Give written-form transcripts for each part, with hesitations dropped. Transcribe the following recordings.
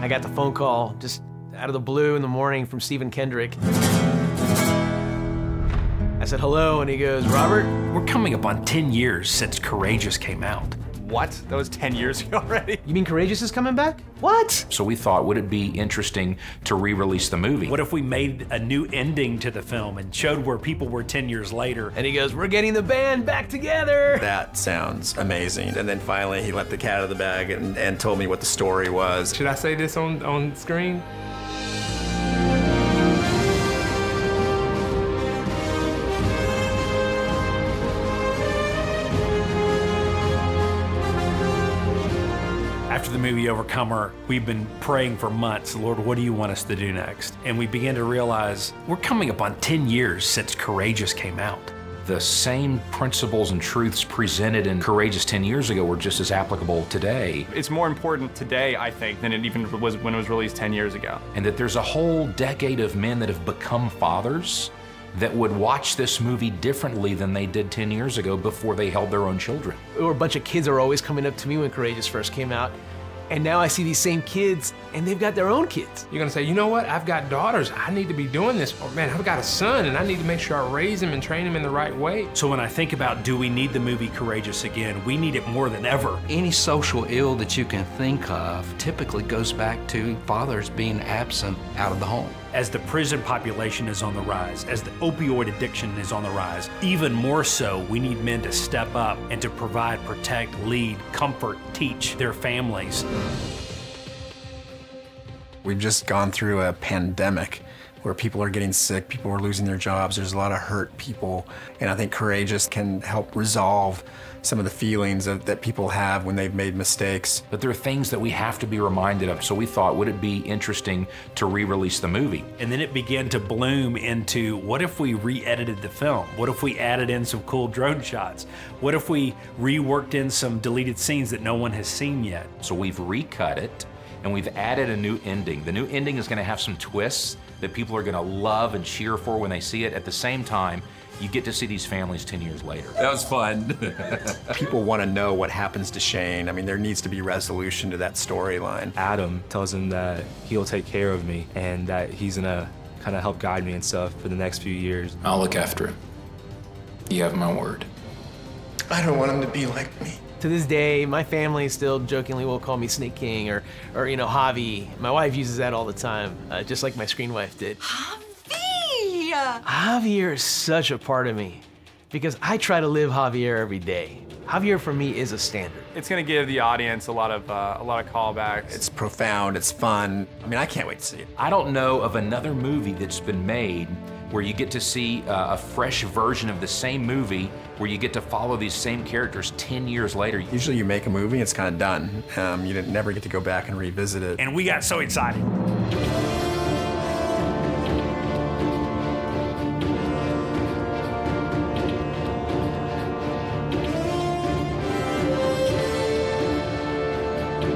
I got the phone call just out of the blue in the morning from Hermanos Kendrick. I said, hello, and he goes, Robert? We're coming up on 10 years since Courageous came out. What? That was 10 years ago already? You mean Courageous is coming back? What? So we thought, would it be interesting to re-release the movie? What if we made a new ending to the film and showed where people were 10 years later? And he goes, we're getting the band back together. That sounds amazing. And then finally he let the cat out of the bag and told me what the story was. Should I say this on screen? After the movie Overcomer, we've been praying for months, Lord, what do you want us to do next? And we began to realize we're coming up on 10 years since Courageous came out. The same principles and truths presented in Courageous 10 years ago were just as applicable today. It's more important today, I think, than it even was when it was released 10 years ago. And that there's a whole decade of men that have become fathers that would watch this movie differently than they did 10 years ago before they held their own children. There were a bunch of kids that were always coming up to me when Courageous first came out. And now I see these same kids, and they've got their own kids. You're gonna say, you know what? I've got daughters. I need to be doing this. Or man, I've got a son, and I need to make sure I raise him and train him in the right way. So when I think about, do we need the movie Courageous again? We need it more than ever. Any social ill that you can think of typically goes back to fathers being absent out of the home. As the prison population is on the rise, as the opioid addiction is on the rise, even more so, we need men to step up and to provide, protect, lead, comfort, teach their families. We've just gone through a pandemic where people are getting sick, people are losing their jobs, there's a lot of hurt people, and I think Courageous can help resolve some of the feelings that people have when they've made mistakes. But there are things that we have to be reminded of, so we thought, would it be interesting to re-release the movie? And then it began to bloom into, what if we re-edited the film? What if we added in some cool drone shots? What if we reworked in some deleted scenes that no one has seen yet? So we've recut it, and we've added a new ending. The new ending is gonna have some twists that people are gonna love and cheer for when they see it. At the same time, you get to see these families 10 years later. That was fun. People want to know what happens to Shane. I mean, there needs to be resolution to that storyline. Adam tells him that he'll take care of me and that he's gonna kind of help guide me and stuff for the next few years. I'll look after him. You have my word. I don't want him to be like me. To this day, my family still jokingly will call me Snake King or you know, Javi. My wife uses that all the time, just like my screen wife did. Javier is such a part of me because I try to live Javier every day. Javier for me is a standard. It's gonna give the audience a lot of callbacks. It's profound, it's fun. I mean, I can't wait to see it. I don't know of another movie that's been made where you get to see a fresh version of the same movie where you get to follow these same characters 10 years later. Usually you make a movie, it's kind of done. You never get to go back and revisit it. And we got so excited.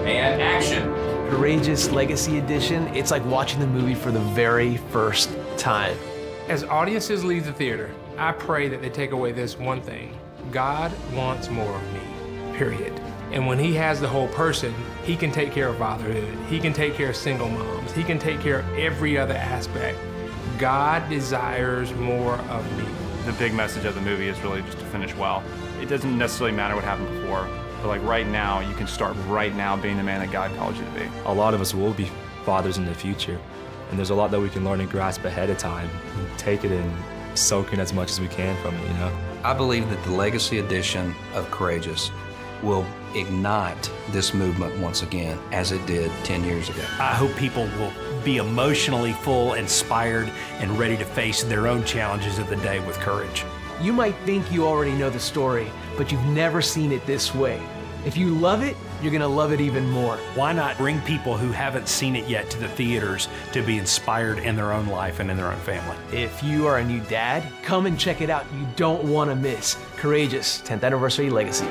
And action. Courageous Legacy Edition, it's like watching the movie for the very first time. As audiences leave the theater, I pray that they take away this one thing. God wants more of me, period. And when he has the whole person, he can take care of fatherhood. He can take care of single moms. He can take care of every other aspect. God desires more of me. The big message of the movie is really just to finish well. It doesn't necessarily matter what happened before, but like right now, you can start right now being the man that God calls you to be. A lot of us will be fathers in the future, and there's a lot that we can learn and grasp ahead of time. Take it and soak in as much as we can from it, you know? I believe that the Legacy Edition of Courageous will ignite this movement once again, as it did 10 years ago. I hope people will be emotionally full, inspired, and ready to face their own challenges of the day with courage. You might think you already know the story, but you've never seen it this way. If you love it, you're gonna love it even more. Why not bring people who haven't seen it yet to the theaters to be inspired in their own life and in their own family? If you are a new dad, come and check it out. You don't wanna miss Courageous 10th Anniversary Legacy.